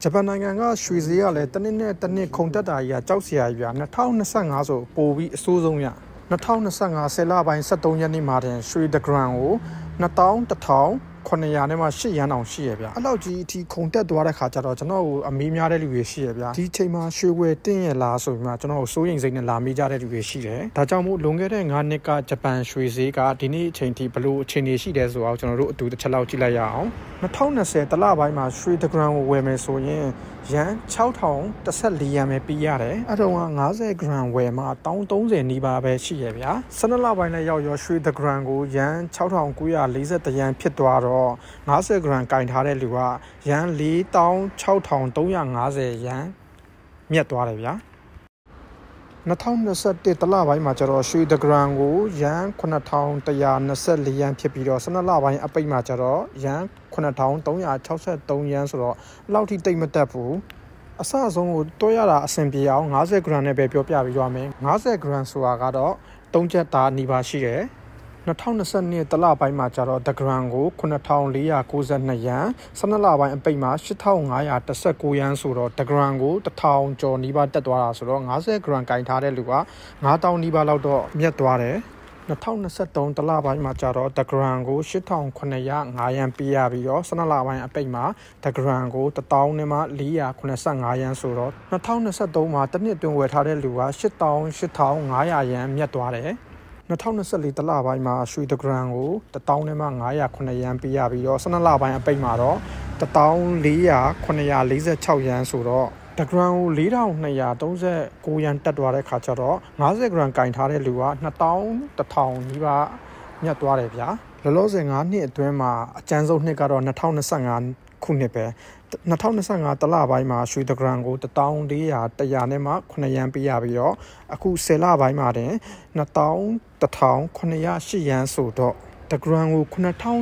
ဂျပန်နိုင်ငံကရွှေဈေးကလည်းတနည်းနဲ့တနည်းခုန်တက်တာကြီးကကြောက်စရာကြီးပြ2025ဆိုပိုပြီးအဆိုးဆုံးရ2025ဆယ်လပိုင်း23ရက်နေ့မှာတင်ရွှေတဂရမ်ကို21,900နဲ့မှ8ရန်အောင်ရှိရဗျအဲ့လောက်ကြီးအထိခုန်တက်သွားတဲ့ခါကျတော့ကျွန်တော်အမေးများတဲ့လူတွေရှိရဗျဒီချိန်မှာရွှေဝယ်တင်းရလားဆိုပြီးမှကျွန်တော်စိုးရိမ်စိတ်နဲ့လာမေးကြတဲ့လူတွေရှိတယ်ဒါကြောင့်မို့လွန်ခဲ့တဲ့9နှစ်ကဂျပန်ရွှေဈေးကဒီနေ့အချိန်ထိဘလို့အခြေအနေရှိတယ်ဆိုတော့ကျွန်တော်တို့အတူတစ်ချက်လောက်ကြည့်လိုက်ရအောင်2020တလပိုင်းမှာရွှေတဂရမ်ကိုဝယ်မယ်ဆိုရင်ရန်6,014ရန်ပဲပေးရတယ်အဲ့တော့50ဂရမ်ဝယ်မှာ1,030နီးပါးပဲရှိရဗျာ12လပိုင်းနဲ့ရောက်ရောရွှေတဂရမ်ကိုရန်6,940ရန်ဖြစ်သွားတော့50ဂရမ်ကင်ထားတဲ့လူကရန်46,350ရန်မြတ်သွားတယ်ဗျာ2021တလပိုင်းမှာကျတော့ရွှေတဂရမ်ကိုရန်9,124ရန်ဖြစ်ပြီးတော့12လပိုင်းအပိတ်မှာကျတော့ရန်9,363ရန်ဆိုတော့လောက်ထိတိတ်မတက်ဘူးအစအဆုံးကိုတွဲရတာအဆင်ပြေအောင်50ဂရမ်နဲ့ပဲပြောပြပြီးရမယ်50ဂရမ်ဆိုတာကတော့3ချက်သားနီးပါးရှိတယ်2022တလပိုင်းမှာကျတော့တဂရမ်ကို9,492ရန်12လပိုင်းအပိတ်မှာ8,519ရန်ဆိုတော့တဂရမ်ကို1,000ကျော်နီးပါးတက်သွားတာဆိုတော့50ဂရမ်ကင်ထားတဲ့လူက9,000နီးပါးလောက်တော့မြတ်သွားတယ်2023တလပိုင်းမှာကျတော့တဂရမ်ကို8,905ရန်ပေးရပြီးတော့12လပိုင်းအပိတ်မှာတဂရမ်ကို1,000နဲ့မှ485ရန်ဆိုတော့2023မှာတစ်နှစ်အတွင်းဝယ်ထားတဲ့လူက8,500ရန်မြတ်သွားတယ်2024တလပိုင်းမှာရွှေတဂရမ်ကို1,000နဲ့မှ909ရန်ပေးရပြီးတော့12လပိုင်းအပိတ်မှာတော့1,446ရန်ဆိုတော့တဂရမ်ကို4,239ရန်တက်သွားတဲ့ခါကျတော့50ဂရမ်ကင်ထားတဲ့လူက2,100နီးပါးမြတ်သွားတယ်ဗျာလောလောဆယ်9နှစ်အတွင်းမှာအကျန်းဆုံးနှစ်ကတော့2025ခုနှစ်ပဲ2025တလပိုင်းမှာရွှေတဂရမ်ကို1,400နဲ့မှ9ရန်ပေးရပြီးတော့အခု10လပိုင်းမှာတင်2,1,908ရန်ဆိုတော့တဂရမ်ကို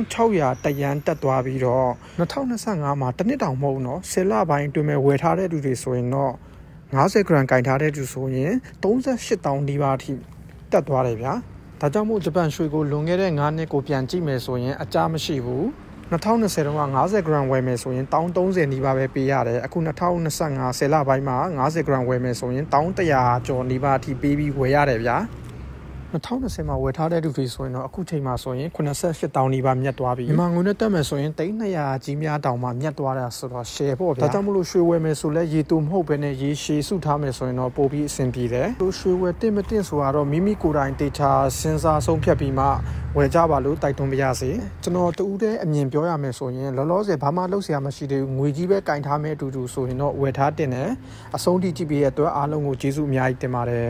9,600တရန်တက်သွားပြီးတော့2025မှာတစ်နှစ်တောင်မဟုတ်တော့10လပိုင်းအတွင်းမှာဝယ်ထားတဲ့သူတွေဆိုရင်တော့50ဂရမ်ကင်ထားတဲ့သူဆိုရင်38,000နီးပါးအထိတက်သွားတယ်ဗျာဒါကြောင့်မို့ဂျပန်ရွှေကိုလွန်ခဲ့တဲ့9နှစ်ကိုပြန်ကြည့်မယ်ဆိုရင်အကျမရှိဘူး2020တုန်းက50ဂရမ်ဝယ်မယ်ဆိုရင်1,030နီးပါးပဲပေးရတယ်အခု2025ဆယ်လပိုင်းမှာ50ဂရမ်ဝယ်မယ်ဆိုရင်1,100ကျော်နီးပါးအထိပေးပြီးဝယ်ရတယ်ဗျာ2020မှာဝယ်ထားတဲ့လူတွေဆိုရင်တော့အခုချိန်မှာဆိုရင်88,000နီးပါးမြတ်သွားပြီမြန်မာငွေနဲ့တက်မယ်ဆိုရင်300ကြီးများတောင်မှမြတ်သွားတာဆိုတော့ share ပေါ့ဗျာဒါကြောင့်မလို့ရွှေဝယ်မယ်ဆိုလဲရေတူမဟုတ်ဘဲနဲ့ရေရှည်စုထားမယ်ဆိုရင်တော့ပိုပြီးအဆင်ပြေတယ်လို့ရွှေဝယ်တင်မတင်ဆိုတော့မိမိကိုယ်တိုင်တေချာစဉ်းစားဆုံးဖြတ်ပြီးမှဝယ်ကြပါလို့တိုက်တွန်းပါရစေကျွန်တော်တူဦးတဲ့အမြင်ပြောရမယ်ဆိုရင်လောလောဆယ်ဘာမှလုပ်စရာမရှိသေးဘူးငွေကြီးပဲကင်ထားမယ်အတူတူဆိုရင်တော့ဝယ်ထားတင်တယ်အဆုံးထိကြည့်ပြီးရတဲ့အတွက်အားလုံးကိုကျေးဇူးအများကြီးတင်ပါတယ်